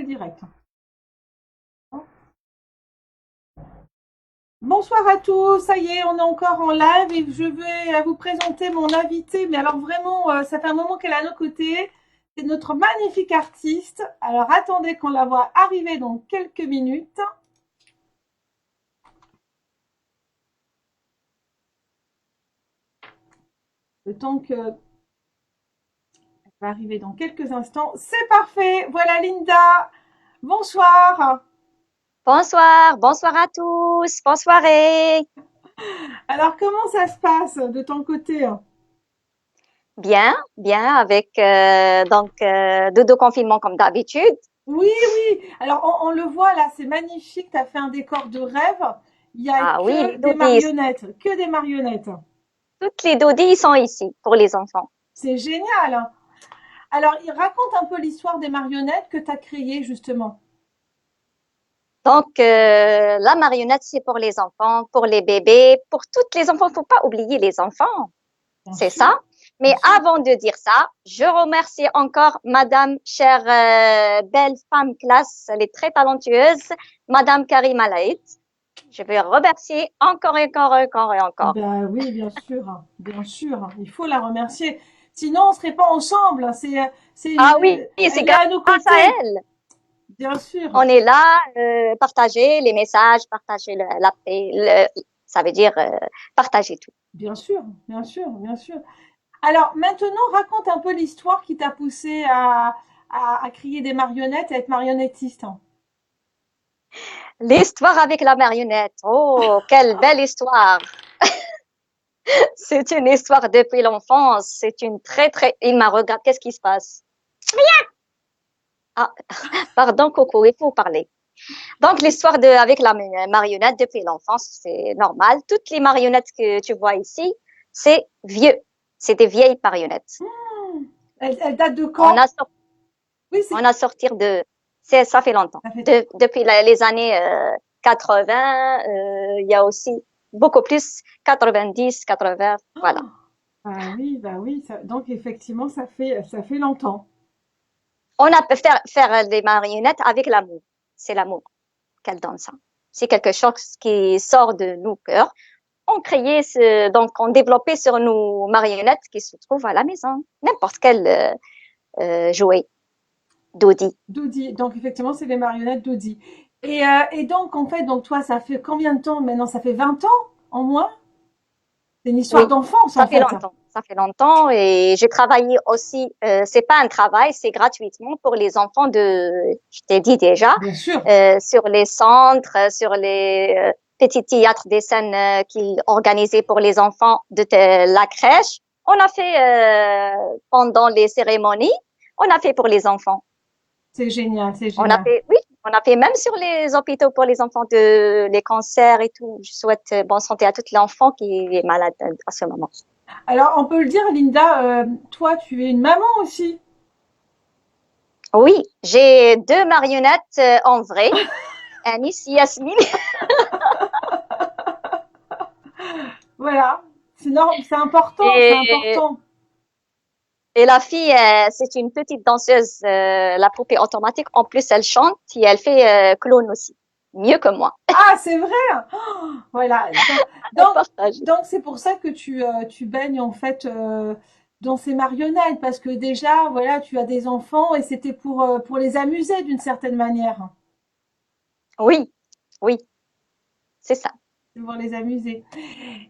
direct. Bonsoir à tous, ça y est, on est encore en live et je vais vous présenter mon invité. Mais alors vraiment, ça fait un moment qu'elle est à nos côtés. C'est notre magnifique artiste. Alors attendez qu'on la voit arriver dans quelques minutes. Le temps que elle va arriver dans quelques instants. C'est parfait. Voilà Linda. Bonsoir. Bonsoir, bonsoir à tous, bonne soirée. Alors comment ça se passe de ton côté? Bien, bien, avec dodo confinement comme d'habitude. Oui, oui. Alors, on le voit là, c'est magnifique. Tu as fait un décor de rêve. Il y a Ah oui, que les des dodis, marionnettes, que des marionnettes. toutes les dodis sont ici pour les enfants. C'est génial, hein. Alors, il raconte un peu l'histoire des marionnettes que tu as créées justement. La marionnette, c'est pour les enfants, pour les bébés, pour toutes les enfants. Faut pas oublier les enfants, Bien c'est sûr, ça. bien Mais sûr. avant de dire ça, je remercie encore Madame, chère belle femme classe, elle est très talentueuse, Madame Karim Alaït. Je vais remercier encore et encore et encore et encore. Ben oui, bien sûr, hein, bien sûr, hein. Il faut la remercier. Sinon, on serait pas ensemble. Ah oui, c'est Elle est à nos grâce à côtés, elle. bien On sûr, est là, partager les messages, partager la paix, ça veut dire partager tout. bien sûr, bien sûr, bien sûr. Alors maintenant, raconte un peu l'histoire qui t'a poussé à créer des marionnettes et à être marionnettiste. L'histoire avec la marionnette. Oh, quelle belle histoire. C'est une histoire depuis l'enfance. C'est une très. Il m'a regardé. Qu'est-ce qui se passe? Ah, pardon, Coco, il faut parler. Donc, l'histoire avec la marionnette depuis l'enfance, c'est normal. Toutes les marionnettes que tu vois ici, c'est vieux. C'est des vieilles marionnettes. Elle date de On quand? a Oui, On a sorti ça fait longtemps. ça fait. Depuis les années 80, il y a aussi beaucoup plus 90, 80, voilà. Bah oui, donc effectivement, ça fait longtemps. On a pu faire des marionnettes avec l'amour. C'est l'amour qu'elle donne ça. C'est quelque chose qui sort de nos cœurs. On développait sur nos marionnettes qui se trouvent à la maison. N'importe quel jouet, Dodi. Dodi, donc effectivement, c'est les marionnettes Dodi. Et donc, en fait, donc toi, ça fait combien de temps maintenant? Ça fait 20 ans en moins? C'est une histoire Oui, d'enfance, en ça fait fait. longtemps. Ça fait longtemps et j'ai travaillé aussi. C'est pas un travail, c'est gratuitement pour les enfants je t'ai dit déjà, Bien sûr. sur les centres, sur les petits théâtres des scènes qu'ils organisaient pour les enfants la crèche. On a fait pendant les cérémonies, on a fait pour les enfants. C'est génial, c'est On a génial. fait, oui, on a fait même sur les hôpitaux pour les enfants de les cancers et tout. Je souhaite bonne santé à tout l'enfant qui est malade à ce moment. Alors, on peut le dire, Linda, toi, tu es une maman aussi. Oui, j'ai deux marionnettes en vrai. Anis, Yasmine. Voilà. C'est important, c'est Et, important. et la fille, c'est une petite danseuse, la poupée automatique. En plus, elle chante et elle fait clown aussi. Mieux que moi. Ah, c'est vrai. Oh, voilà. Elle Donc, partage. donc c'est pour ça que tu baignes en fait dans ces marionnettes parce que déjà, voilà, tu as des enfants et c'était pour les amuser d'une certaine manière. Oui, oui, c'est ça. Pour les amuser.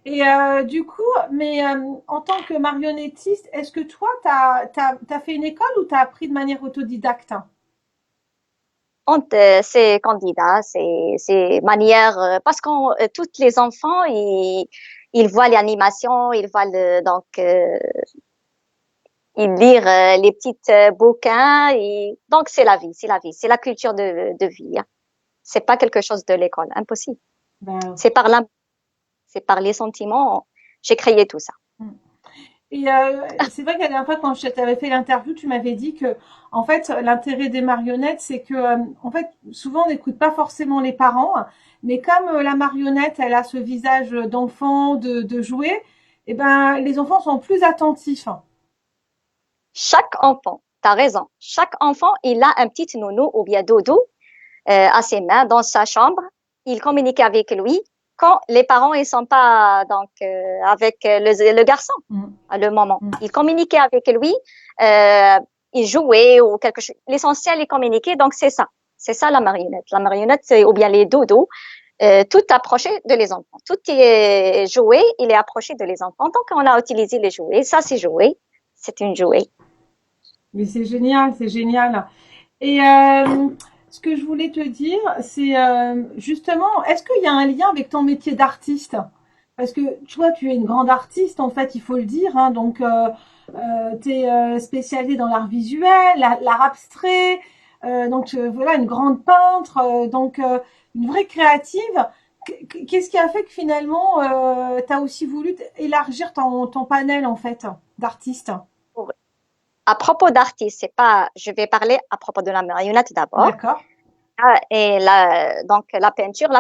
Et du coup, mais en tant que marionnettiste, est-ce que toi, t'as fait une école ou t'as appris de manière autodidacte? C'est candidat, c'est manière, parce que tous les enfants, ils voient l'animation, ils voient ils lire les petites bouquins. Donc, c'est la vie, c'est la vie, c'est la culture de vie, hein. C'est pas quelque chose de l'école, impossible. Ben, C'est par là, c'est par les sentiments. J'ai créé tout ça. et c'est vrai que la dernière fois, quand je t'avais fait l'interview, tu m'avais dit que, en fait, l'intérêt des marionnettes, c'est que, en fait, souvent, on n'écoute pas forcément les parents, mais comme la marionnette, elle a ce visage d'enfant, de jouet, eh ben, les enfants sont plus attentifs. Chaque enfant, t'as raison. Chaque enfant, il a un petit nounou ou bien doudou à ses mains dans sa chambre. Il communique avec lui quand les parents ils sont pas donc avec le garçon Mm. à le moment. Mm. Il communiquait avec lui, euh, il jouait ou quelque chose. L'essentiel est communiquer. Donc c'est ça. C'est ça la marionnette. La marionnette, c'est ou bien les doudous. Tout approché de les enfants. Tout est jouet, il est approché de les enfants. Donc, on a utilisé les jouets. Ça, c'est jouet. C'est une jouet. Mais c'est génial, c'est génial. Et ce que je voulais te dire, c'est justement, est-ce qu'il y a un lien avec ton métier d'artiste? Parce que toi, tu es une grande artiste, en fait, il faut le dire. Hein, donc, tu es spécialisée dans l'art visuel, l'art abstrait. Donc, voilà, une grande peintre. Donc, une vraie créative. Qu'est-ce qui a fait que finalement, tu as aussi voulu élargir ton panel, en fait, d'artistes? À propos d'artistes, c'est pas, je vais parler à propos de la marionnette d'abord. D'accord. Et donc, la peinture,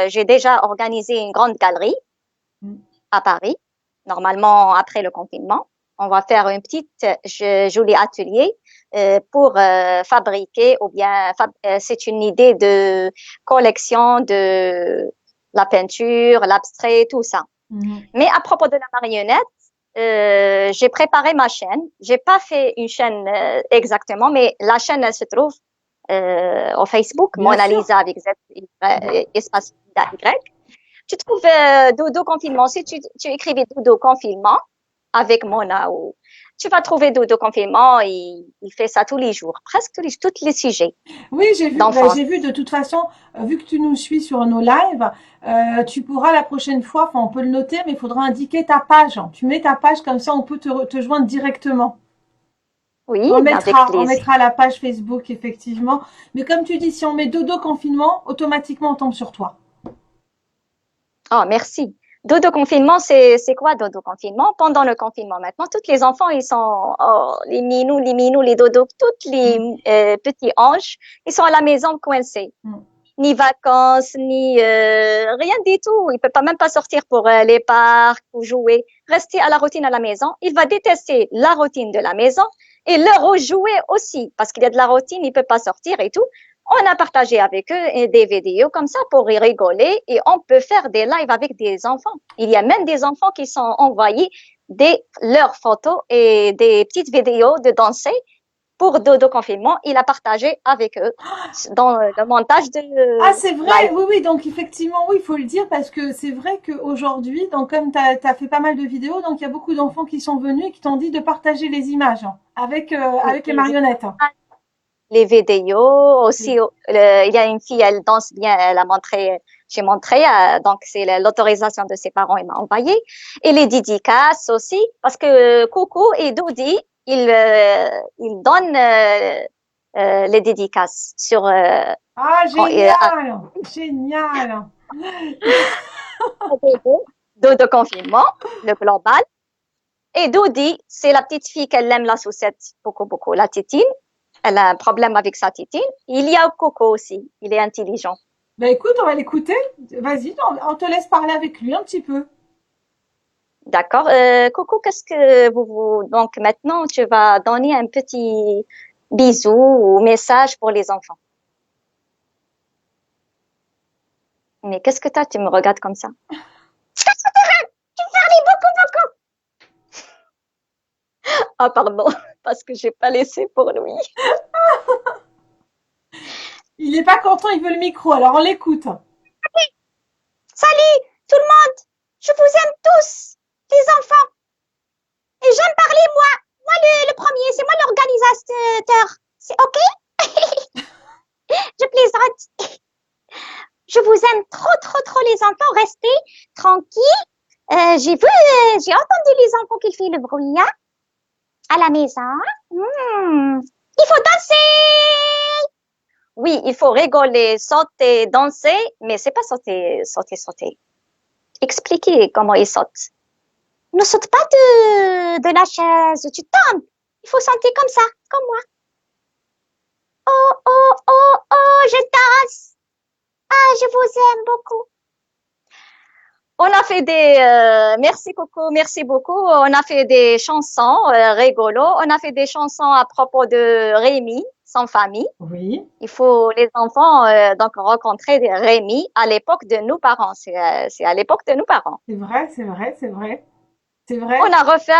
j'ai déjà organisé une grande galerie Mm. à Paris. Normalement, après le confinement, on va faire une petite jolie atelier pour fabriquer ou bien c'est une idée de collection de la peinture, l'abstrait, tout ça. Mhm. Mais à propos de la marionnette, j'ai préparé ma chaîne. J'ai pas fait une chaîne exactement, mais la chaîne elle se trouve au Facebook, Bien Mona sûr. Lisa avec Z, espace Y. Tu trouves Dodo Confinement. Si tu écrivais Dodo Confinement avec Mona, ou, tu vas trouver Dodo Confinement. Il fait ça tous les jours, presque tous les sujets Oui, j'ai vu. Bah, d'enfance. j'ai vu de toute façon, vu que tu nous suis sur nos lives, tu pourras la prochaine fois, enfin on peut le noter, mais il faudra indiquer ta page. Tu mets ta page comme ça, on peut te joindre directement. Oui, avec On plaisir. mettra la page Facebook effectivement. Mais comme tu dis, si on met dodo confinement, automatiquement on tombe sur toi. Oh, merci. Dodo confinement, c'est quoi dodo confinement? Pendant le confinement, maintenant, tous les enfants, ils sont, oh, les minous, les dodos, tous les Mm, petits anges, ils sont à la maison coincés. mm. Ni vacances, ni rien du tout. Il peut pas même pas sortir pour les parcs ou jouer. Rester à la routine à la maison. Il va détester la routine de la maison et le rejouer aussi parce qu'il y a de la routine, il peut pas sortir et tout. On a partagé avec eux des vidéos comme ça pour y rigoler et on peut faire des lives avec des enfants. Il y a même des enfants qui sont envoyés leurs photos et des petites vidéos de danser pour Dodo Confinement. Il a partagé avec eux dans le montage de Ah, c'est vrai, live. oui, oui, donc effectivement, oui, il faut le dire parce que c'est vrai qu'aujourd'hui, donc comme tu as fait pas mal de vidéos, donc il y a beaucoup d'enfants qui sont venus et qui t'ont dit de partager les images avec, Oui, avec les marionnettes. les vidéos aussi. Oui. Il y a une fille, elle danse bien. Elle a montré, j'ai montré. Donc c'est l'autorisation de ses parents. Il m'a envoyé. Et les dédicaces aussi, parce que Coucou et Dodi, ils donnent les dédicaces sur Ah, quand, génial, génial. Dodo confinement, le global. Et Dodi, c'est la petite fille qu'elle aime la saucette beaucoup, beaucoup, la titine. Elle a un problème avec sa titine. Il y a Coco aussi. Il est intelligent. Ben écoute, on va l'écouter. Vas-y, on te laisse parler avec lui un petit peu. D'accord. Coco, qu'est-ce que donc maintenant, tu vas donner un petit bisou ou message pour les enfants. Mais qu'est-ce que t'as? Tu me regardes comme ça. Tu parlais beaucoup, beaucoup. Ah, pardon, parce que j'ai pas laissé pour lui. Il est pas content, il veut le micro, alors on l'écoute. Salut, tout le monde. Je vous aime tous, les enfants. Et j'aime parler, moi. Moi, le premier, c'est moi l'organisateur. C'est OK? Je plaisante. Je vous aime trop, trop, trop, les enfants. Restez tranquilles. J'ai entendu les enfants qui font le bruit hein, à la maison. Il faut danser. Oui, il faut rigoler, sauter, danser, mais c'est pas sauter, sauter, sauter. Expliquez comment ils sautent. Ne saute pas de la chaise, tu tombes. Il faut sauter comme ça, comme moi. Oh, oh, oh, oh, je danse. Ah, je vous aime beaucoup. On a fait merci Coco, merci beaucoup. On a fait des chansons rigolos. On a fait des chansons à propos de Rémi, son famille. Oui, Il faut les enfants donc rencontrer Rémi à l'époque de nos parents. C'est à l'époque de nos parents. c'est vrai, c'est vrai, c'est vrai, c'est On vrai. a refait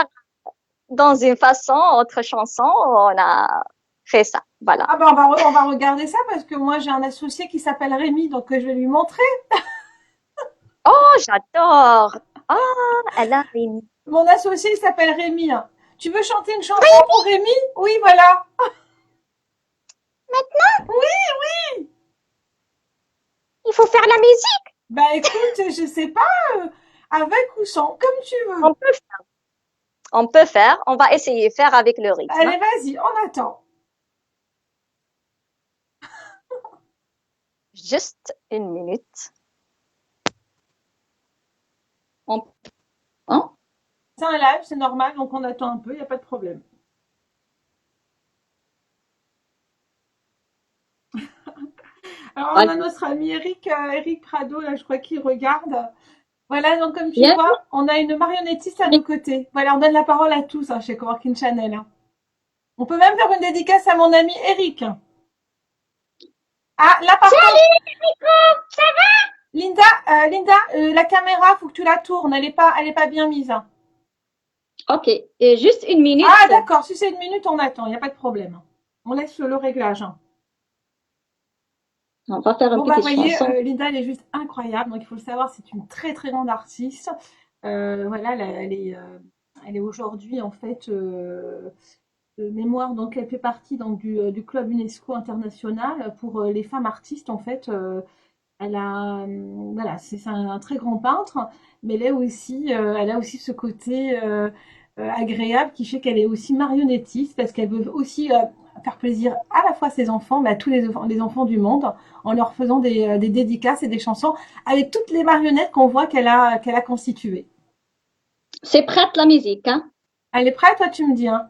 dans une façon, autre chanson, on a fait ça. Voilà. Ah ben on va regarder ça parce que moi j'ai un associé qui s'appelle Rémi, donc je vais lui montrer. Oh, j'adore. Ah, elle a Rémi. Mon associé il s'appelle Rémi, hein. Tu veux chanter une chanson pour Rémi? Oui, voilà. Oui, oui. Il faut faire la musique. Bah écoute, je sais pas, avec ou sans, comme tu On veux. peut faire. On peut faire. On va essayer de faire avec le rythme. Allez, vas-y, on attend. Juste une minute. On... Hein? C'est un live, c'est normal, donc on attend un peu, il n'y a pas de problème. Alors on a Allez. notre ami Eric Prado, là je crois qu'il regarde. Voilà, donc comme tu Bien. vois, on a une marionnettiste à nos côtés. Voilà, on donne la parole à tous hein, chez Coworking Channel, hein. On peut même faire une dédicace à mon ami Eric. Ah, là par contre, Salut, Nico. Linda, la caméra, faut que tu la tournes, elle est pas bien mise, hein. Ok, et juste une minute. Ah d'accord, si c'est une minute, on attend, il n'y a pas de problème. On laisse le réglage, hein. On va faire une Bon bah petite voyez, chanson. Linda elle est juste incroyable, donc il faut le savoir, c'est une très très grande artiste. Voilà, elle est aujourd'hui en fait de mémoire, donc elle fait partie donc du club UNESCO international pour les femmes artistes en fait. Elle a voilà, c'est un très grand peintre, mais elle a aussi ce côté agréable qui fait qu'elle est aussi marionnettiste parce qu'elle veut aussi faire plaisir à la fois à ses enfants, mais à tous les enfants du monde, en leur faisant des dédicaces et des chansons avec toutes les marionnettes qu'on voit qu'elle a constituées. C'est prête la musique, hein? Elle est prête, toi tu me dis, hein?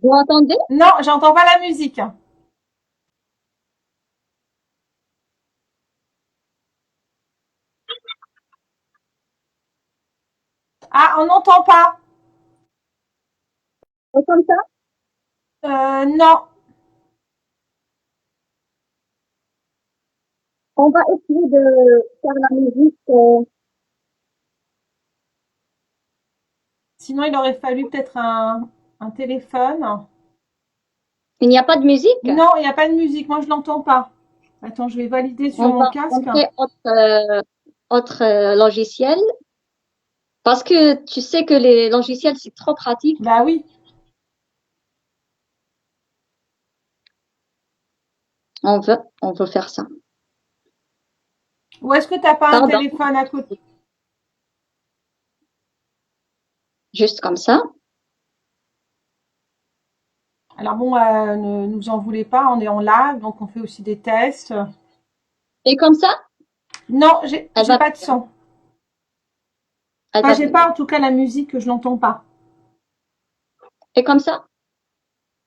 Vous entendez? Non, j'entends pas la musique. Ah, on n'entend pas. Comme ça? Non. On va essayer de faire la musique. Sinon, il aurait fallu peut-être un téléphone. Il n'y a pas de musique. Non, il n'y a pas de musique. Moi, je l'entends pas. Attends, je vais valider sur On mon va casque. entrer autre logiciel parce que tu sais que les logiciels, c'est trop pratique. Bah oui. On veut faire ça. Ou est-ce que t'as pas un Pardon, téléphone à côté? juste comme ça. Alors bon, ne nous en voulez pas. On est en live, donc on fait aussi des tests. Et comme ça, Non, elle j'ai va pas de venir. son. Elle Enfin, va j'ai pas venir. en tout cas la musique, je l'entends pas. Et comme ça?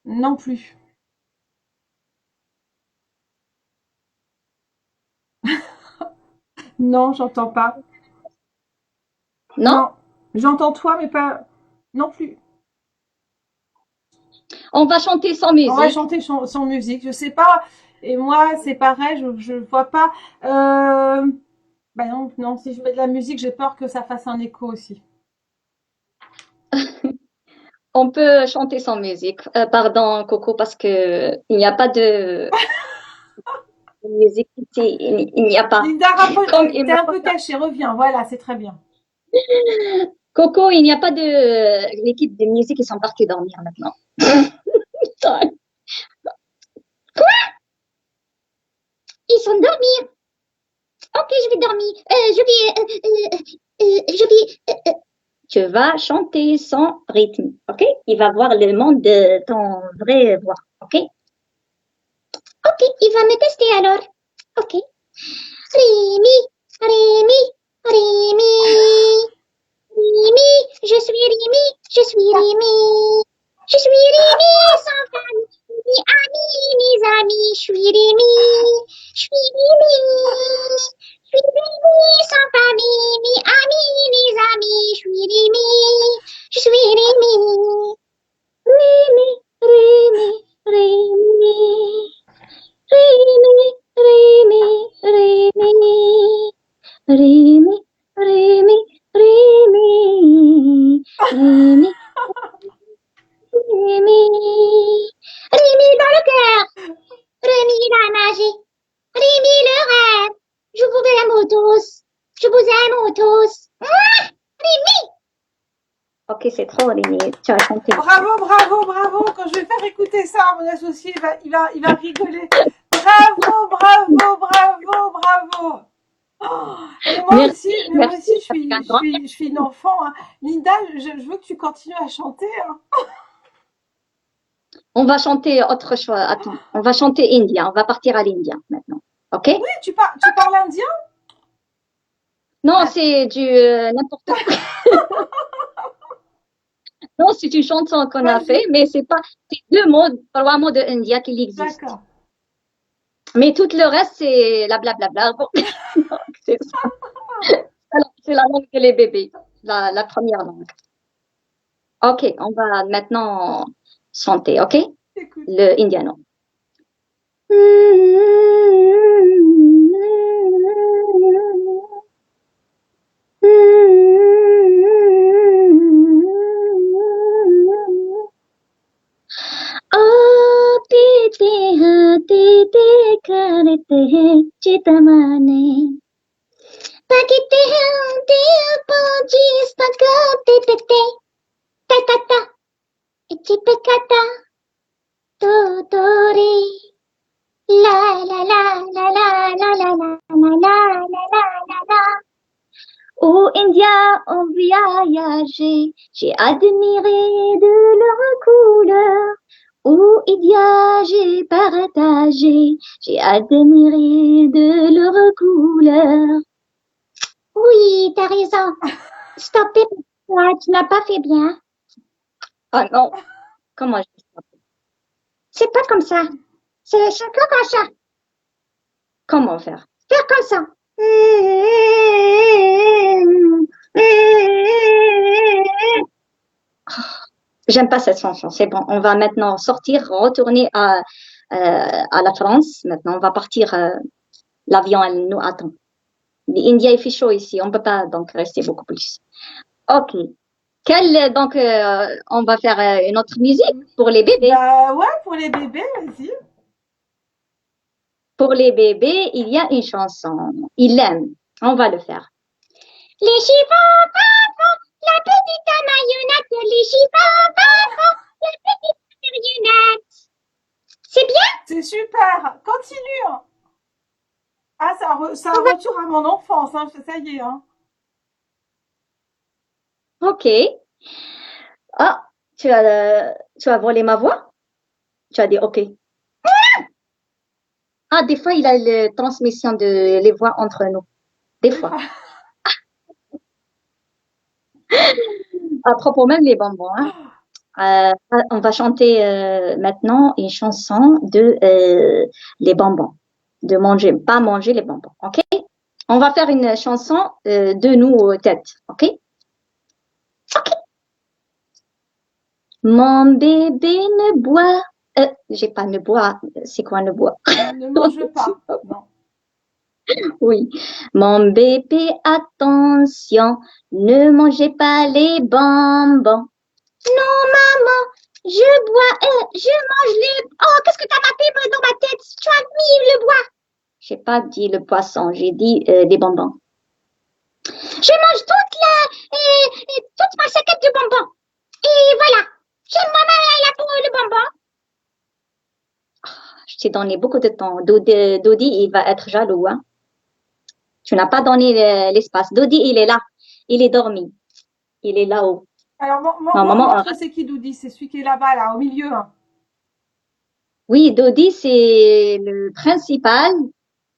Non plus. Non, j'entends pas. Non? Non, j'entends toi, mais pas. Non plus. On va chanter sans On va musique. chanter sans musique. Je sais pas. Et moi, c'est pareil. Je vois pas. Euh... Bah non, non. Si je mets de la musique, j'ai peur que ça fasse un écho aussi. On peut chanter sans musique. Pardon, Coco, parce que il n'y a pas de musique ici. Il n'y a pas. Linda, Comme il t'es me un peu regarde. cachée. Reviens. Voilà, c'est très bien. Coco, il n'y a pas de l'équipe de musique, ils sont partis dormir maintenant. Ils sont dormis. Ok, je vais dormir. Je vais. Tu vas chanter sans rythme, ok? Il va voir le monde de ton vrai voix, ok? Ok, il va me tester alors. Ok. Rémi, Rémi, Rémi, Rémi, je suis Rémi, je suis Rémi. Je suis Rémi, sans famille, ni amis, ni amis, je suis Rémi. Ok, c'est trop, Rémi. Tu as chanté. Bravo, bravo, bravo. Quand je vais faire écouter ça à mon associé, il va rigoler. Bravo, bravo, bravo, bravo. Oh, Merci, mais moi merci. aussi, Avec un grand je suis une enfant, hein. Linda, je veux que tu continues à chanter, hein. On va chanter autre chose. Attends, on va chanter India. On va partir à l'India maintenant. OK? Oui, tu parles indien? Non, Ah, c'est du n'importe quoi. Non, c'est une chanson qu'on a vas-y, fait, mais c'est deux mots, trois mots de India qui existent. d'accord. Mais tout le reste, c'est la blablabla. Bon, donc, c'est ça. Alors, c'est la langue des bébés, la première langue. OK, on va maintenant chanter, OK? Écoute. Le indiano. ओ पीते हैं दीदी करते हैं चितमाने पकीते हैं दिल पहुंची spaghetti pete ta ta ta chipekata to tori la la la la la la la la la la la la la. Au India, on voyageait, j'ai admiré de leur couleur. Au India, j'ai partagé, j'ai admiré de leur couleur. Oui, t'as raison. Stop it. Ouais, tu n'as pas fait bien. Ah non, comment je fais ça? C'est pas comme ça. C'est chacun comme ça. Comment faire? Faire comme ça. J'aime pas cette chanson. C'est bon. On va maintenant sortir, retourner à la France. Maintenant, on va partir. L'avion, elle nous attend. L'India, il fait chaud ici. On peut pas donc rester beaucoup plus. Ok. Donc, on va faire une autre musique pour les bébés. Bah ouais, pour les bébés, vas-y. Pour les bébés, il y a une chanson. Ils l'aiment. On va le faire. Les chevaux, la petite marionnette, les chevaux, la petite marionnette. C'est bien? C'est super. Continue. Ah, ça On va... retourne à mon enfance, hein. Ça y est, hein. Ok. Ah, tu as volé ma voix? Tu as dit ok. Ah, des fois, il a la transmission de les voix entre nous. Des Des fois. fois. À propos même les bonbons, hein. On va chanter maintenant une chanson de les bonbons. De manger, pas manger les bonbons. Ok? On va faire une chanson de nous têtes. Ok? Ok. Mon bébé ne boit. J'ai pas ne boit. C'est quoi ne boit? Ne mange pas. Non. Oui. Mon bébé, attention, ne mangez pas les bonbons. Non, maman, je mange les... Oh, qu'est-ce que t'as tapé dans ma tête? Tu as mis le bois. J'ai pas dit le poisson, j'ai dit des bonbons. Je mange toute ma saquette de bonbons. Et voilà. J'aime maman, elle a pour le bonbon. Je t'ai donné beaucoup de temps. Dodi, il va être jaloux, hein. Tu n'as pas donné l'espace. Dodi, il est là. Il est dormi. Il est là-haut. Alors, Maman, montre c'est qui Doudi, c'est celui qui est là-bas, là, au milieu, hein. oui, Dodi, c'est le principal.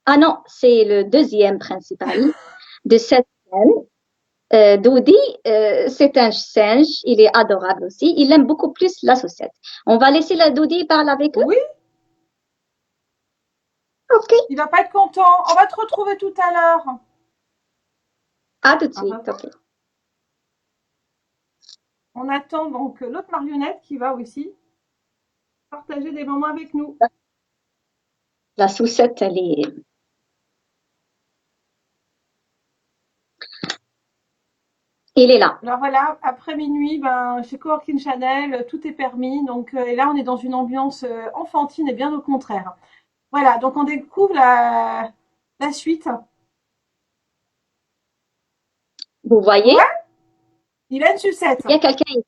Ah non, c'est le deuxième principal de cette scène. Dodi, c'est un singe. Il est adorable aussi. Il aime beaucoup plus la saucette. On va laisser la Dodi parler avec eux. Oui, Ok. il va pas être content. On va te retrouver tout à l'heure. À tout de Au suite. revoir. Ok. On attend donc l'autre marionnette qui va aussi partager des moments avec nous. La saucette, elle est. Il est là. Alors voilà, après minuit, ben, chez Coworking Channel, tout est permis. Donc, et là, on est dans une ambiance enfantine et bien au contraire. Voilà, donc on découvre la suite. Vous voyez? Ouais, Il a une sucette. Il y a quelqu'un ici.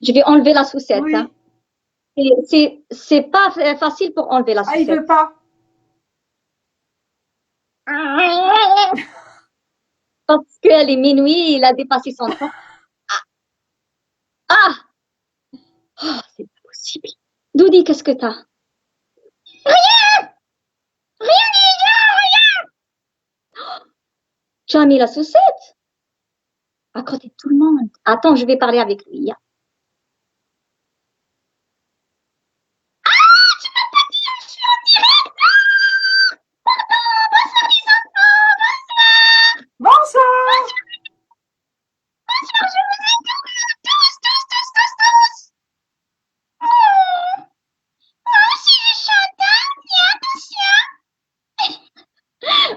Je vais enlever la sucette. Hein. Oui. C'est pas facile pour enlever la Ah, il veut sucette. pas. Parce qu'elle est minuit, il a dépassé son temps. Ah! Oh, c'est pas possible. Doudi, qu'est-ce que t'as? Rien déjà! Tu as mis la sucette? À côté de tout le monde. Attends, je vais parler avec lui. Bonsoir.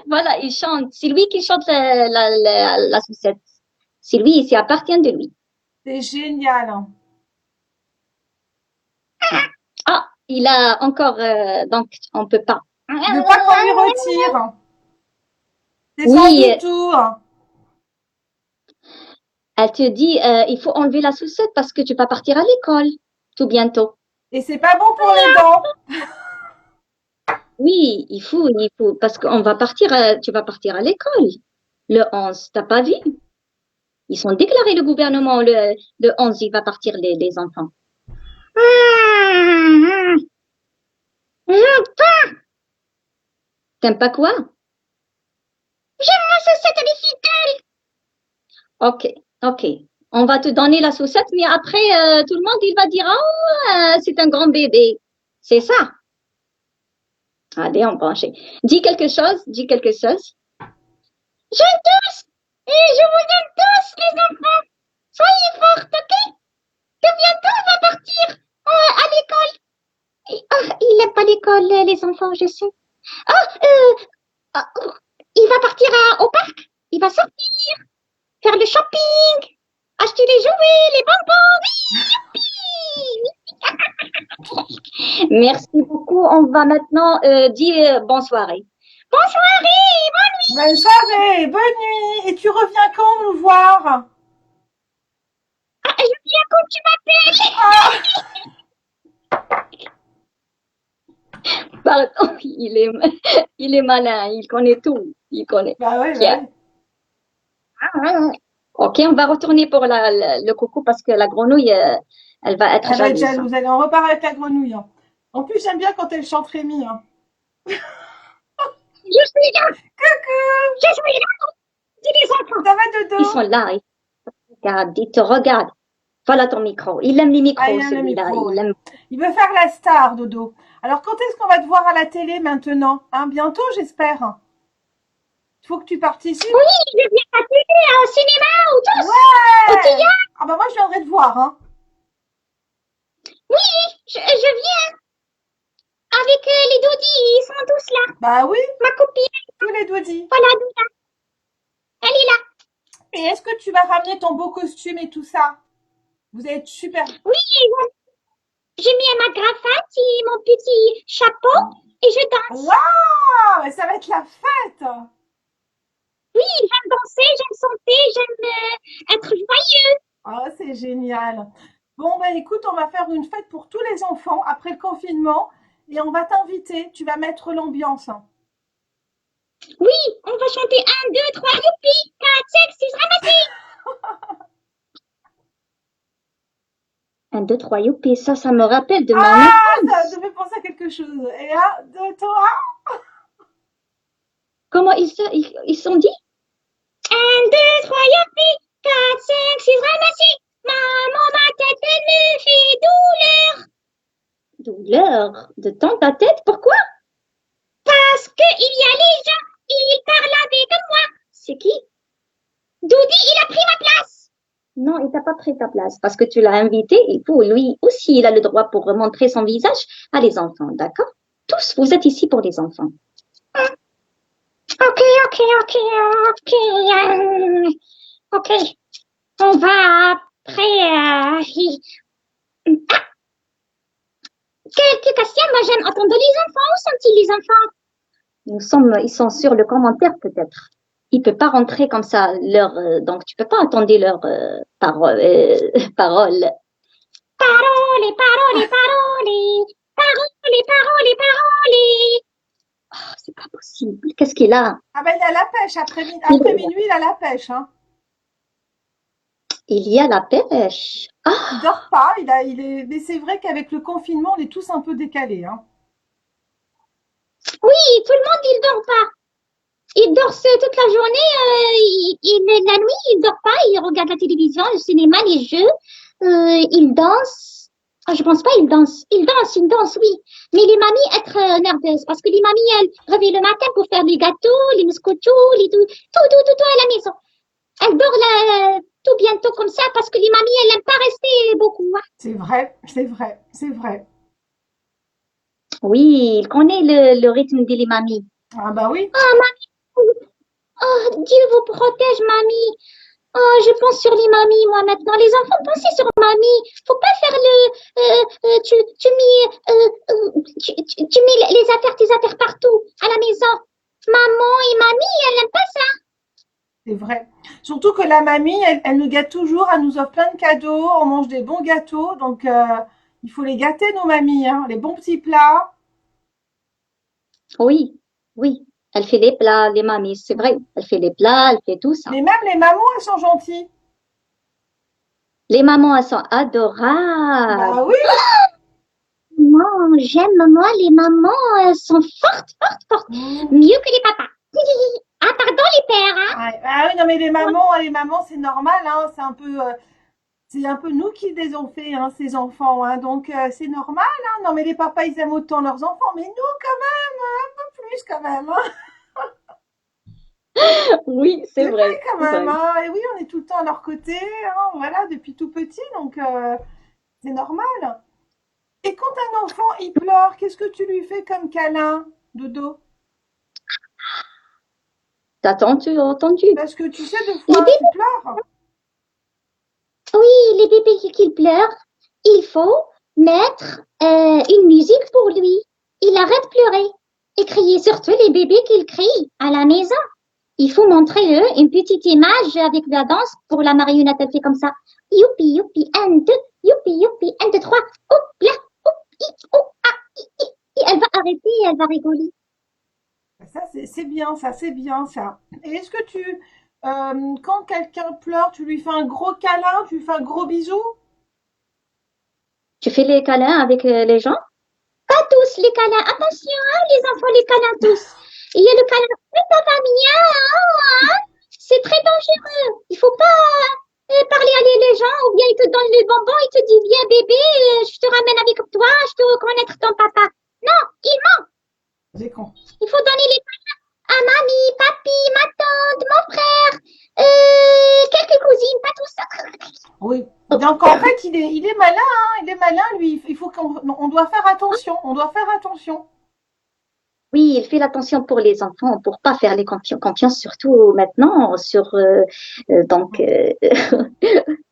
Voilà, il chante. C'est lui qui chante la sucette. C'est lui, ça appartient de lui. C'est génial. Ah, il a encore, donc on peut pas. Il veut pas qu'on lui retire. C'est son Oui, toutou. elle te dit, il faut enlever la sucette parce que tu vas partir à l'école tout bientôt. Et c'est pas bon pour les dents. Oui, parce qu'on va partir, tu vas partir à l'école le 11. T'as pas vu? Ils sont déclarés, le gouvernement, le 11, il va partir les enfants. T'aimes pas quoi? J'aime ma sucette, elle est fidèle. Ok, ok. On va te donner la sucette, mais après, tout le monde, il va dire, oh, c'est un grand bébé. C'est ça. Allez, on branche. Dis quelque chose, dis quelque chose. J'aime tous et je vous aime tous, les enfants. Soyez fortes, ok? Que bientôt, on va partir à l'école. Il n'aime pas l'école, les enfants, je sais. Ah, il va partir au parc. Il va sortir, faire le shopping, acheter les jouets, les bonbons. Merci beaucoup. On va maintenant dire bonne soirée. Bonne soirée, Bonne soirée, bonne nuit. Et tu reviens quand nous voir? je viens quand tu m'appelles. Ah, Pardon, il est malin, il connaît tout, il connaît. bah oui, bah Tiens. oui. Ok, on va retourner pour le coucou parce que la grenouille, elle va être Elle va être jalouse. jalouse. Allez, on repart avec la grenouille. Hein. En plus, j'aime bien quand elle chante Rémi. Hein. Je suis là, Coucou, je suis là, dis les enfants. ça va Ils Dodo? sont là, ils te regardent. Voilà ton micro. Il aime les Ah, il micros, aime le celui-là. micro, Il ouais. aime. Il veut faire la star, Dodo. Alors, quand est-ce qu'on va te voir à la télé maintenant? Hein, bientôt, j'espère. Il faut que tu participes. Oui, je viens t'attirer au cinéma ou tous, au Ouais! théâtre. Ah bah moi, je viendrai te voir. Hein. Oui, je viens avec les Dodi. Ils sont tous là. Bah oui, Ma copine, tous les doudis. voilà, Douda. Elle est là. Et est-ce que tu vas ramener ton beau costume et tout ça? Vous allez être super. Oui, j'ai mis ma cravate et mon petit chapeau et je danse. Waouh! Ça va être la fête! Oui, j'aime danser, j'aime chanter, j'aime être joyeux. Oh, c'est génial. Bon, bah écoute, on va faire une fête pour tous les enfants après le confinement et on va t'inviter. Tu vas mettre l'ambiance. Oui, on va chanter 1, 2, 3, youpi, 4, 5, 6, ramassez. 1, 2, 3, youpi, ça me rappelle de mon Ah, ça enfance. te fait penser à quelque chose. Et un, deux, trois. Comment ils sont dit? 1, 2, 3, youpi, 4, 5, 6, ramassez. Maman, ma tête, elle me fait douleur. Douleur? De tant ta tête? Pourquoi? Parce qu'il y a les gens, ils parlent avec moi. C'est qui? Doudi, il a pris ma place. Non, il t'a pas pris ta place parce que tu l'as invité. Il faut, lui aussi, il a le droit pour montrer son visage à les enfants, d'accord? Tous, vous êtes ici pour les enfants. Ok, ok, ok, ok. Ok. On va après. Quelques questions, moi j'aime entendre les enfants. Où sont-ils les enfants? Ils sont sur le commentaire peut-être. il peut pas rentrer comme ça. Donc, tu peux pas entendre leurs paroles. Paroles. Parole, parole, parole. Parole, parole, parole. Oh, c'est pas possible. Qu'est-ce qu'il a? Ah ben il a la pêche, après Il, minuit, il a la pêche, hein. il y a la pêche. Il Ah, dort pas, mais c'est vrai qu'avec le confinement, on est tous un peu décalés, hein. oui, tout le monde, il dort pas. Il dort toute la journée. La nuit, il dort pas. Il regarde la télévision, le cinéma, les jeux. Il danse. Ah, je pense pas, il danse. Il danse, oui. Mais les mamies être nerveuses parce que les mamies, elles réveillent le matin pour faire les gâteaux, les biscottos, tout à la maison. Elles dorment tout bientôt comme ça parce que les mamies, elles n'aiment pas rester beaucoup, hein. C'est vrai, c'est vrai, c'est vrai. Oui, il connaît le rythme des mamies. Ah bah oui. Ah, mamie, oh, Dieu vous protège, mamie. Oh, je pense sur les mamies, moi, maintenant. Les enfants, pensez sur mamie. Faut pas faire tu mets tes affaires partout, à la maison. Maman et mamie, elles n'aiment pas ça. C'est vrai. Surtout que la mamie, elle nous gâte toujours, elle nous offre plein de cadeaux, on mange des bons gâteaux, donc il faut les gâter nos mamies, hein, les bons petits plats. Oui, oui. Elle fait les plats, les mamies, c'est vrai. Elle fait les plats, elle fait tout ça. Mais même les mamans, elles sont gentilles. Les mamans, elles sont adorables. Bah oui. Moi, j'aime, moi, les mamans, elles sont fortes, fortes, fortes. Mm. Mieux que les papas. Ah, pardon, les pères, hein. Ouais. Ah oui, non mais les mamans, c'est normal, hein, c'est un peu nous qui les ont fait, hein, ces enfants, hein, donc c'est normal, hein. Non mais les papas, ils aiment autant leurs enfants, mais nous quand même, un peu plus quand même, hein. Oui, c'est C'est vrai vrai, quand c'est même, vrai. hein. Et oui, on est tout le temps à leur côté, hein, voilà, depuis tout petit, donc c'est normal. Et quand un enfant, il pleure, qu'est-ce que tu lui fais comme câlin, Dodo? T'as entendu? Parce que tu sais, des Les fois, tu bébés, pleures. oui, les bébés qui pleurent, il faut mettre une musique pour lui. Il arrête de pleurer et crier. Surtout les bébés qui crient à la maison. Il faut montrer eux une petite image avec la danse pour la marionnette. Elle fait comme ça. Youpi, youpi, un, deux, youpi, youpi, un, deux, trois. Hop là, hop, ah, i. Elle va arrêter et elle va rigoler. Ça, c'est bien, ça, c'est bien, ça. Et est-ce que quand quelqu'un pleure, tu lui fais un gros câlin, tu lui fais un gros bisou? Tu fais les câlins avec les gens? Pas tous les câlins. Attention, hein, les enfants, les câlins tous. Il y a le câlin de ta famille. Hein. C'est très dangereux. Il faut pas parler à les gens ou bien il te donne le bonbon, il te dit viens bébé, je te ramène avec toi, je te reconnais ton papa. Non, J'ai con. il faut donner les à mamie, papi, ma tante, mon frère, quelques cousines, pas tout ça. Oui. Donc en fait, il est malin, hein, il est malin, lui. Il faut on doit faire attention, on doit faire attention. Oui, il fait l'attention pour les enfants, pour pas faire les confiance, surtout maintenant sur donc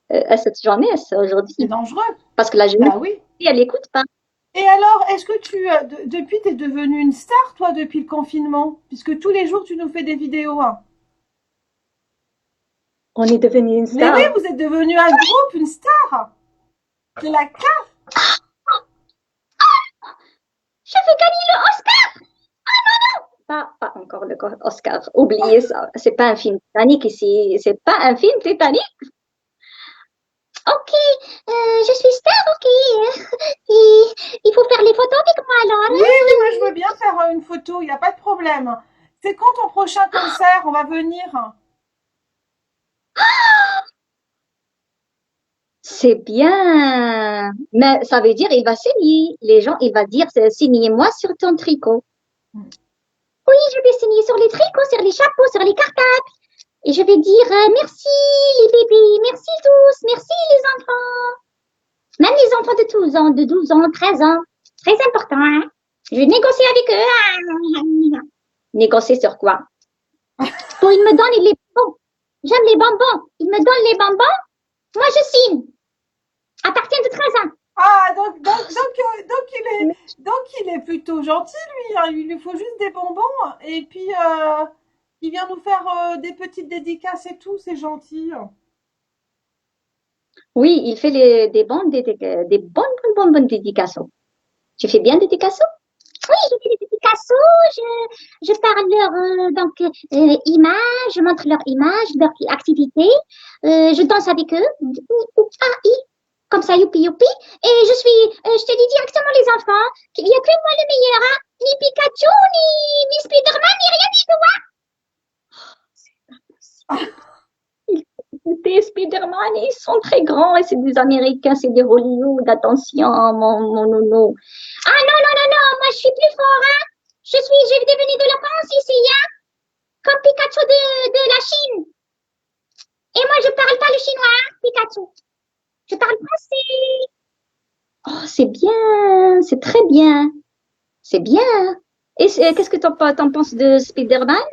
à cette journée, c'est C'est aujourd'hui, dangereux. parce que la jeunesse, Bah oui. elle écoute pas. Et alors, est-ce que depuis, t'es devenue une star, toi, depuis le confinement? Puisque tous les jours, tu nous fais des vidéos, hein. On est devenu une Mais oui, star. vous êtes devenu un groupe, une star. C'est la classe. Je veux gagner le Oscar. Pas encore le Oscar. Oubliez ça. C'est pas un film Titanic ici. C'est pas un film Titanic. Ok, je suis star, ok. Il faut faire les photos avec moi Oui, alors. oui, moi, je veux bien faire une photo, il n'y a pas de problème. C'est quand ton prochain concert? On va venir. C'est bien. Mais ça veut dire il va signer. Les gens, il va dire signez-moi sur ton tricot. Oui, je vais signer sur les tricots, sur les chapeaux, sur les cartables. Et je vais dire merci les bébés, merci tous, merci les enfants. Même les enfants de 12 ans, de 12 ans, 13 ans. Très important, hein. Je négocie avec eux. Négocier sur quoi? Pour ils me donnent les bonbons. J'aime les bonbons. Ils me donnent les bonbons. Moi, je signe. À partir de 13 ans. Ah, donc il est plutôt gentil, lui, hein. Il lui faut juste des bonbons. Et puis, Il vient nous faire des petites dédicaces et tout, c'est gentil. Oui, il fait des des bonnes dédications. Tu fais bien dédications? Oui, je fais des Picasso, je parle leur image, je montre leur image, leur activité, je danse avec eux, comme ça, youpi youpi, et je te dis directement les enfants, qu'il n'y a que moi le meilleur, hein, ni Pikachu, ni Spider-Man, ni rien du tout. Des Spider-Man, ils sont très grands, et c'est des Américains, c'est des Hollywood, attention, mon nono. Ah non, non, non, non, moi je suis plus fort, hein. Je vais devenir de la France ici, hein, comme Pikachu de la Chine. Et moi, je parle pas le chinois, hein, Pikachu. Je parle français. Oh, c'est bien, c'est très bien, c'est bien. Et qu'est-ce que t'en penses de Spider-Man?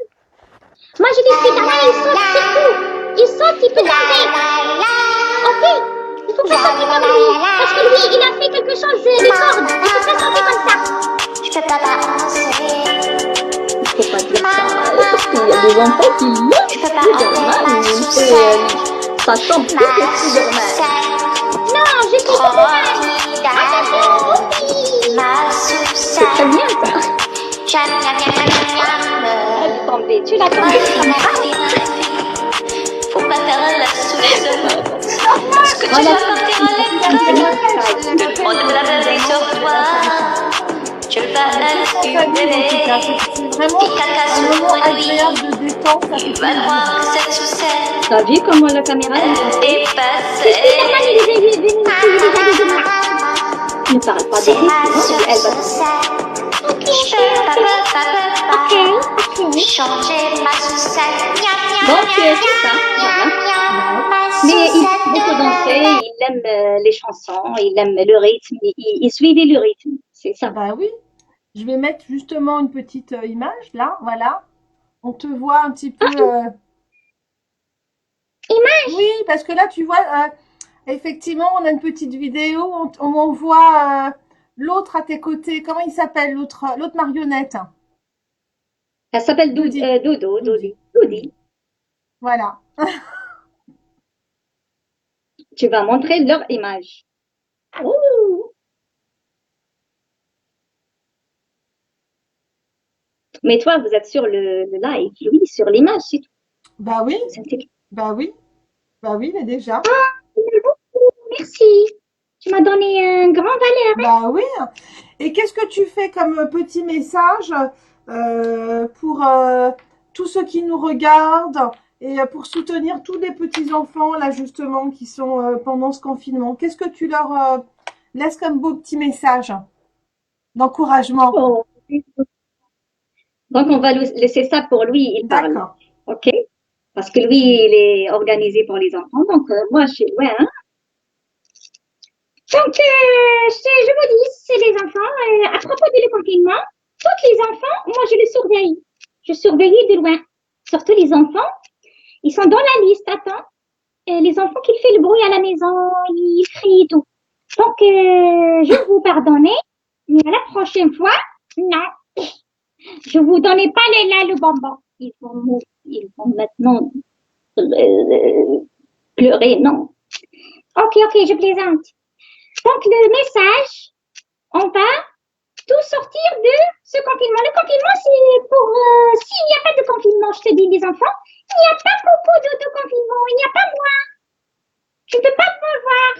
Moi, je dis Spider-Man, il saute surtout. Il saute, il peut tomber. Ok, il faut pas sauter comme lui, parce que lui, il a fait quelque chose de corde. Il faut pas sauter comme ça. Je peux pas avancer. Il faut pas dire ça, parce qu'il y a des enfants qui l'aiment, Spider-Man. Ça tombe plus que Spider-Man. Non, je suis Spider-Man. C'est très bien ça. Elle est tombée, tu l'as tombée comme ça. Faut pas faire la souffle. Parce que tu vas partir à l'école. On te la donner sur toi. Je vais allumer. C'est vraiment un moment agréable de détente. Ça fait plaisir. T'as vu comment la caméra est passée? Ne parle pas de rythme, elle va. Ok. Changer ma sucette. Donc, c'est ça, voilà. Mais il aime beaucoup danser, il aime les chansons, il aime le rythme, il suivait le rythme, c'est ça. Bah oui, je vais mettre justement une petite image là, voilà. On te voit un petit peu. Image? Oui, parce que là, tu vois, effectivement, on a une petite vidéo, on voit l'autre à tes côtés. Comment il s'appelle, l'autre marionnette? Elle s'appelle Doudi. Doudi. Doudi. Voilà. Tu vas montrer leur image. Ouh. Mais toi, vous êtes sur le live, oui, sur l'image, c'est tout. Bah oui, bah oui, bah oui, mais déjà. Merci. Tu m'as donné un grand valeur. Bah oui. Et qu'est-ce que tu fais comme petit message pour tous ceux qui nous regardent et pour soutenir tous les petits enfants là justement qui sont pendant ce confinement? Qu'est-ce que tu leur laisses comme beau petit message d'encouragement? Oh. Donc, on va laisser ça pour lui, il parle. D'accord. OK? Parce que lui, il est organisé pour les enfants. Donc, moi, je suis loin. Hein? Donc, je vous dis, c'est les enfants. À propos du confinement, tous les enfants, moi, je les surveille. Je surveille de loin. Surtout les enfants, ils sont dans la liste. Attends. Les enfants qui font le bruit à la maison, ils crient et tout. Donc, je vous pardonne. Mais la prochaine fois, non. Je vous donnais pas là le bonbon. Ils vont maintenant pleurer, non. Ok, je plaisante. Donc, le message, on va tout sortir de ce confinement. Le confinement, c'est pour... s'il n'y a pas de confinement, je te dis, les enfants, il n'y a pas beaucoup de confinement. Il n'y a pas moi. Je ne peux pas me voir.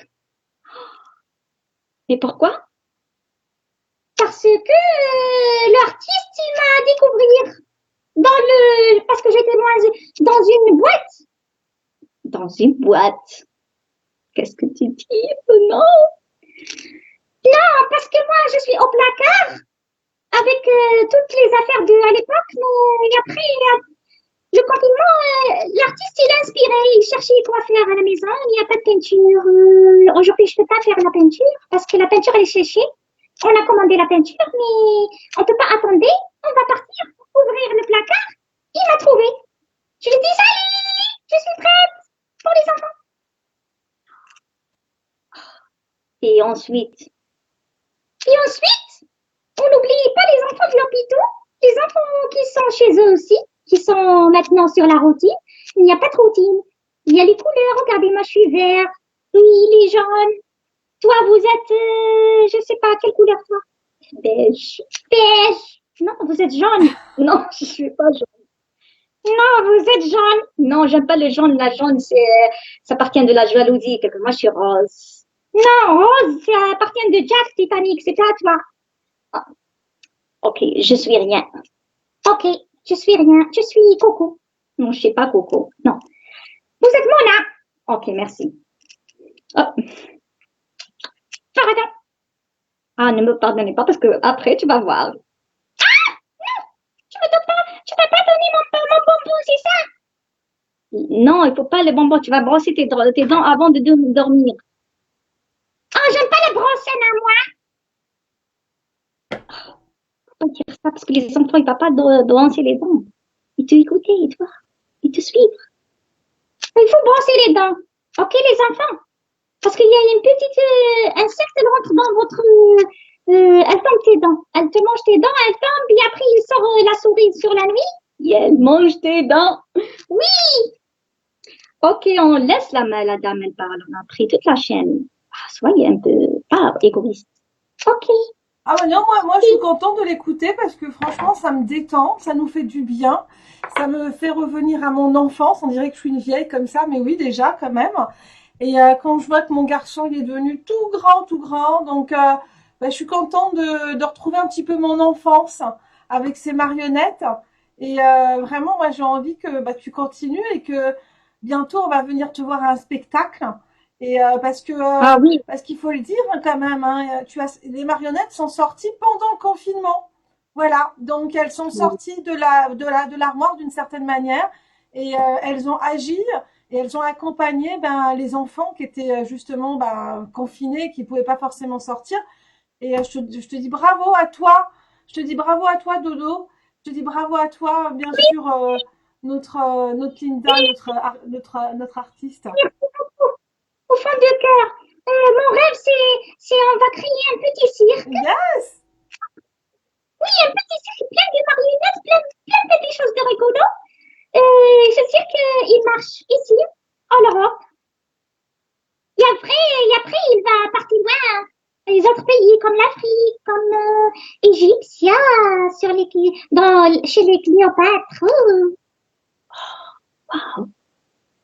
Mais pourquoi? Parce que l'artiste, il m'a découvert parce que j'étais dans une boîte. Dans une boîte. Qu'est-ce que tu dis? Non. Non, parce que moi, je suis au placard avec toutes les affaires à l'époque. Mais après, le confinement, l'artiste, il a inspiré. Il cherchait quoi faire à la maison. Il n'y a pas de peinture. Aujourd'hui, je ne peux pas faire la peinture parce que la peinture, elle est séchée. On a commandé la peinture, mais on ne peut pas attendre. On va partir, ouvrir le placard. Il m'a trouvé. Je lui ai dit, salut, je suis prête pour les enfants. Et ensuite, on n'oublie pas les enfants de l'hôpital, les enfants qui sont chez eux aussi. qui sont maintenant sur la routine. Il n'y a pas de routine. Il y a les couleurs. Regardez, moi, je suis vert. Oui, il est jaune. Toi, vous êtes, je sais pas, quelle couleur, toi? Beige. Beige. Non, vous êtes jaune. Non, je suis pas jaune. Non, vous êtes jaune. Non, j'aime pas le jaune. La jaune, ça appartient de la jalousie. Moi, je suis rose. Non, rose, ça appartient de Jack Titanic. C'est pas toi. Ah, ok, je suis rien. Ok, je suis rien. Je suis Coco. Non, je sais pas Coco. Non. Vous êtes Mona. Ok, merci. Oh, pardon. Ah, ne me pardonnez pas parce que après, tu vas voir. Tu vas pas donner mon bonbon, c'est ça? Non, il faut pas les bonbons. Tu vas brosser tes dents avant de dormir. Ah, j'aime pas les brosser, à moi. Faut pas dire ça parce que les enfants, ils ne vont pas brosser les dents. Ils te écoutent, toi. Ils te suivent. Il faut brosser les dents. Ok, les enfants? Parce qu'il y a une petite insecte, elle rentre dans votre... elle tombe tes dents. Elle te mange tes dents, elle tombe, et après, il sort la souris sur la nuit. Et elle mange tes dents. Oui! Ok, on laisse la dame, elle parle. On a pris toute la chaîne. Ah, soyez un peu pas égoïste. Ok. Ah bah non, moi je suis contente de l'écouter parce que franchement ça me détend, ça nous fait du bien, ça me fait revenir à mon enfance, on dirait que je suis une vieille comme ça, mais oui déjà quand même. Et quand je vois que mon garçon il est devenu tout grand, donc bah, je suis contente de retrouver un petit peu mon enfance avec ces marionnettes. Et vraiment moi j'ai envie que bah, tu continues et que bientôt on va venir te voir à un spectacle. Et Ah oui. parce qu'il faut le dire hein, quand même, hein, les marionnettes sont sorties pendant le confinement. Voilà, donc elles sont sorties de l'armoire d'une certaine manière et elles ont agi et elles ont accompagné ben, les enfants qui étaient justement ben, confinés, qui pouvaient pas forcément sortir. Et je te dis bravo à toi, je te dis bravo à toi Dodo, je te dis bravo à toi bien sûr notre Linda, notre artiste. Au fond de cœur. Mon rêve, on va créer un petit cirque. Yes! Oui, un petit cirque plein de marionnettes, plein de petites choses de rigolo. Ce cirque, il marche ici, en Europe. Et après, il va partir loin. Les autres pays, comme l'Afrique, comme Égypte, chez les Cléopâtres. Wow.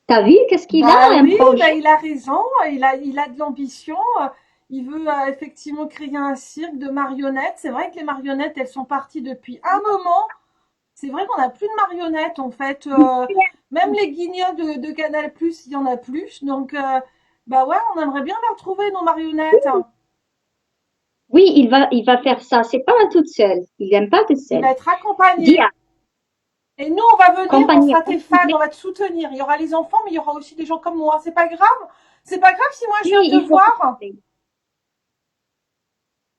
T'as vu qu'est-ce qu'il a, Bah un oui, bah projet? il a raison, il a de l'ambition, il veut effectivement créer un cirque de marionnettes. C'est vrai que les marionnettes, elles sont parties depuis un moment. C'est vrai qu'on n'a plus de marionnettes en fait. Même les guignols de Canal+, il y en a plus. Donc bah ouais, on aimerait bien les retrouver nos marionnettes. Oui, il va faire ça. C'est pas toute seule. Il n'aime pas toute Il seule. va être Dis accompagné. à Et nous, on va venir, on compagnie sera tes fans, on va te soutenir. Il y aura les enfants, mais il y aura aussi des gens comme moi. C'est pas grave. C'est pas grave si moi je Oui, viens te il faut. voir. C'est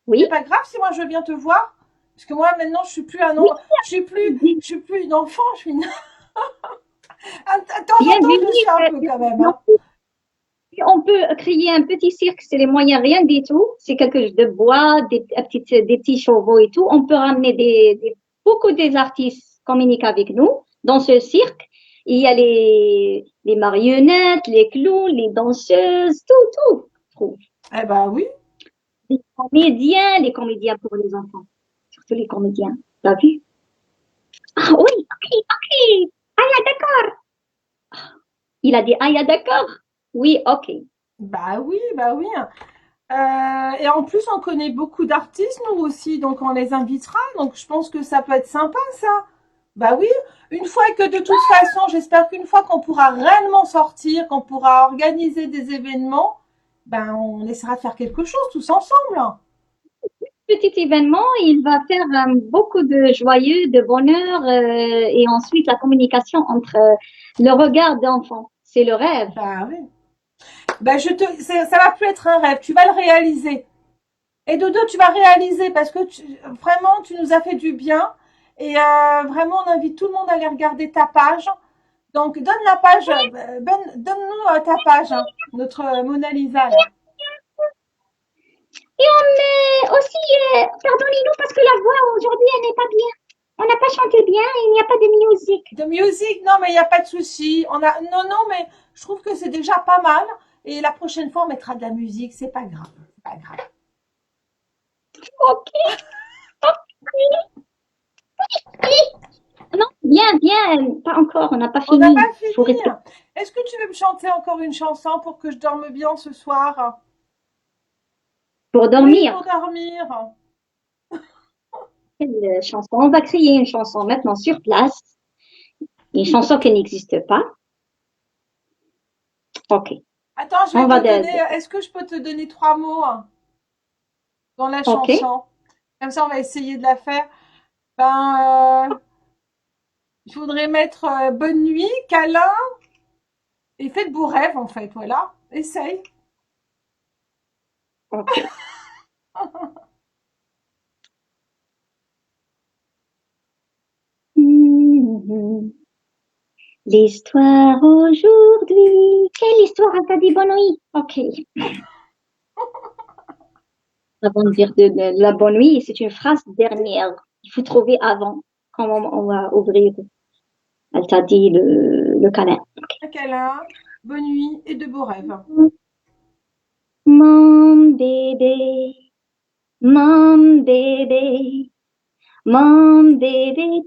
Oui, pas grave si moi je viens te voir. Parce que moi maintenant je suis plus un oui, an, bien, je suis plus une enfant, je suis une... De temps en temps je le suis bienvenue. un peu quand même, hein. On peut créer un petit cirque, c'est les moyens, rien du tout. C'est quelque chose de bois, des petits chevaux et tout. On peut ramener beaucoup des artistes communiquent avec nous dans ce cirque. Il y a les marionnettes, les clowns, les danseuses, tout, je trouve. Eh ben oui. Les comédiens pour les enfants, surtout les comédiens. T'as vu? Ah oui, ok. Ah, d'accord. Il a dit, ah, d'accord. Oui, ok. Bah oui. Et en plus on connaît beaucoup d'artistes nous aussi, donc on les invitera. Donc je pense que ça peut être sympa ça. Bah oui, une fois que de toute façon, j'espère qu'une fois qu'on pourra réellement sortir, qu'on pourra organiser des événements, ben on essaiera de faire quelque chose tous ensemble. Petit événement, il va faire beaucoup de joyeux, de bonheur et ensuite la communication entre le regard d'enfant. C'est le rêve. Bah oui. Ben ça va plus être un rêve, tu vas le réaliser. Et Dodo, tu vas réaliser parce que vraiment, tu nous as fait du bien. Et vraiment, on invite tout le monde à aller regarder ta page. Donc, donne la page, donne-nous ta page, hein, notre Mona Lisa là. Et on aussi, pardonnez-nous parce que la voix aujourd'hui, elle n'est pas bien. On n'a pas chanté bien, il n'y a pas de musique. De musique, non, mais il n'y a pas de souci. Non, mais je trouve que c'est déjà pas mal. Et la prochaine fois, on mettra de la musique. C'est pas grave. C'est pas grave. Ok, ok. Non, bien, bien. Pas encore, on n'a pas On n'a fini. pas Il faut fini. répéter Est-ce que tu veux me chanter encore une chanson pour que je dorme bien ce soir? pour Oui, dormir. pour dormir. Quelle chanson? On va créer une chanson maintenant sur place. Une chanson qui n'existe pas. Ok. Attends, je vais On va te donner. Est-ce que je peux te donner trois mots dans la ok. chanson? Comme ça, on va essayer de la faire. Ben, il faudrait mettre bonne nuit, câlin et fais de beaux rêves, en fait. Voilà. Essaye. Ok. Mhm. L'histoire aujourd'hui. Quelle histoire t'as dit bonne nuit? Ok. Avant de dire de la bonne nuit, c'est une phrase dernière. Il faut trouver avant. Comment on va ouvrir. Elle t'a dit le câlin. Un câlin, bonne nuit et de beaux rêves. Mon bébé, mon bébé, mon bébé,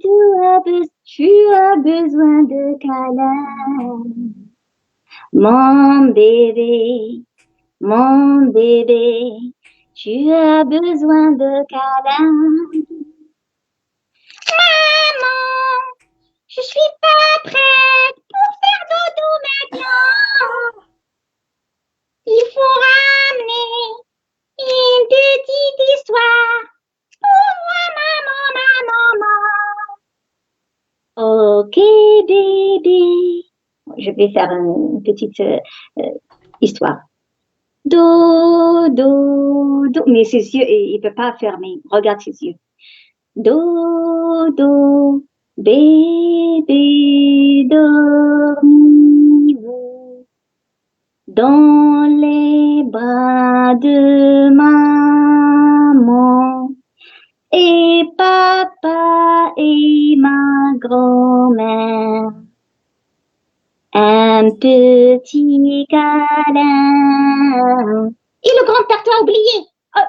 tu as besoin de câlin. Mon bébé, mon bébé, tu as besoin de câlin. Maman, je suis pas prête pour faire dodo maintenant. Il faut ramener une petite histoire pour moi, maman, maman. Ok, bébé. Je vais faire une petite histoire. Do, do, do. Mais ses yeux, il ne peut pas fermer. Regarde ses yeux. Do, do, bébé, dormez-vous dans les bras de maman et papa et ma grand-mère. Un petit câlin. Et le grand-père, t'as oublié. Oh,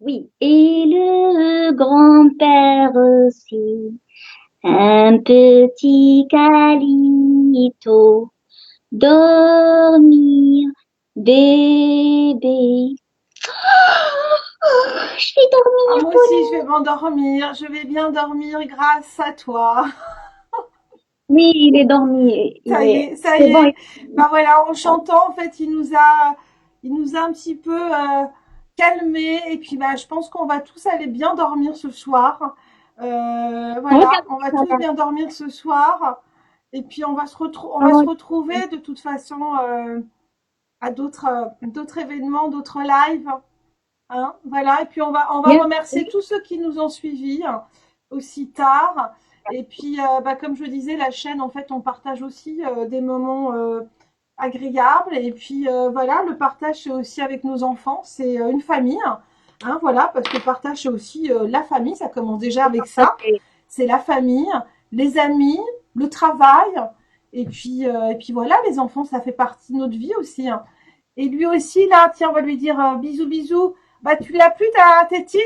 oui, et le grand-père aussi. Un petit calito. Dormir, bébé. Je vais Ah, dormir, moi aussi, je vais Pauline. m'endormir. Je vais bien dormir grâce à toi. Oui, il est dormi. Ça Il y est. est, ça y C'est bon. est. Ben voilà, en chantant, en fait, il nous a un petit peu calmés. Et puis, bah, je pense qu'on va tous aller bien dormir ce soir. Voilà, Regarde on va tous ça. bien dormir ce soir. Et puis, on va se Oh, retrouver de toute façon à d'autres événements, d'autres lives. Hein, voilà, et puis on va bien. remercier tous ceux qui nous ont suivis aussi tard. Et puis, bah, comme je disais, la chaîne, en fait, on partage aussi des moments agréables. Et puis, voilà, le partage, c'est aussi avec nos enfants, c'est une famille. Hein, voilà, parce que le partage, c'est aussi la famille, ça commence déjà avec ça. C'est la famille, les amis, le travail. Et puis voilà, les enfants, ça fait partie de notre vie aussi. Hein. Et lui aussi, là, tiens, on va lui dire bisous, bisous. Bah, tu l'as plus ta tétine?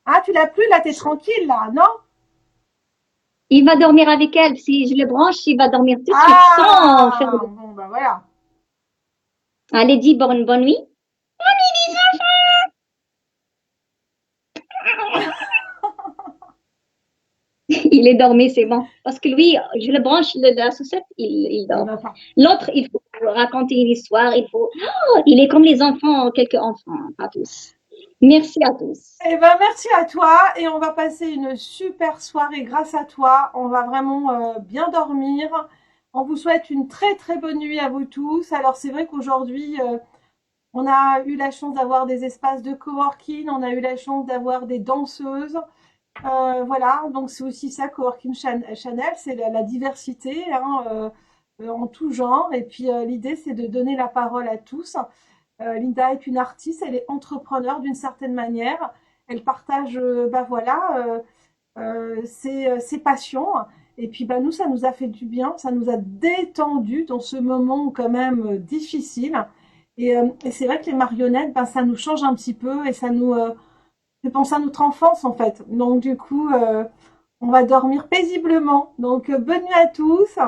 Ah, tu l'as plus, là, t'es tranquille, là, non? Il va dormir avec elle. Si je le branche, il va dormir tout de suite sans faire Ah, de... bon, bah voilà. Allez, dis bonne nuit. Il est dormi, c'est bon. Parce que lui, je le branche, la sucette, il Il dort. va pas. L'autre, il faut raconter une histoire. Il est comme les enfants, quelques enfants, pas tous. Merci à tous. Eh ben, merci à toi et on va passer une super soirée grâce à toi. On va vraiment bien dormir. On vous souhaite une très très bonne nuit à vous tous. Alors c'est vrai qu'aujourd'hui, on a eu la chance d'avoir des espaces de coworking, on a eu la chance d'avoir des danseuses. Voilà, donc c'est aussi ça, Channel, c'est la diversité hein, en tout genre. Et puis l'idée, c'est de donner la parole à tous. Linda est une artiste, elle est entrepreneur d'une certaine manière. Elle partage, bah voilà, ses passions. Et puis bah nous, ça nous a fait du bien, ça nous a détendu dans ce moment quand même difficile. Et c'est vrai que les marionnettes, ben, ça nous change un petit peu et ça nous fait penser à notre enfance en fait. Donc du coup, on va dormir paisiblement. Donc bonne nuit à tous.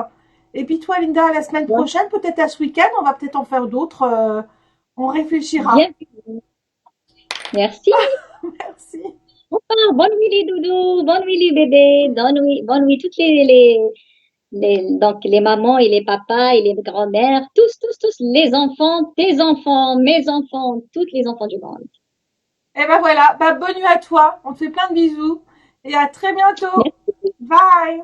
Et puis toi, Linda, à la semaine prochaine, peut-être à ce week-end, on va peut-être en faire d'autres. On réfléchira. Bien, merci. Merci. Bonne nuit les doudous, bonne nuit les bébés, bonne nuit toutes donc les mamans et les papas et les grands-mères, tous, les enfants, tes enfants, mes enfants, tous les enfants du monde. Et ben voilà, bah, bonne nuit à toi. On te fait plein de bisous. Et à très bientôt. Merci. Bye.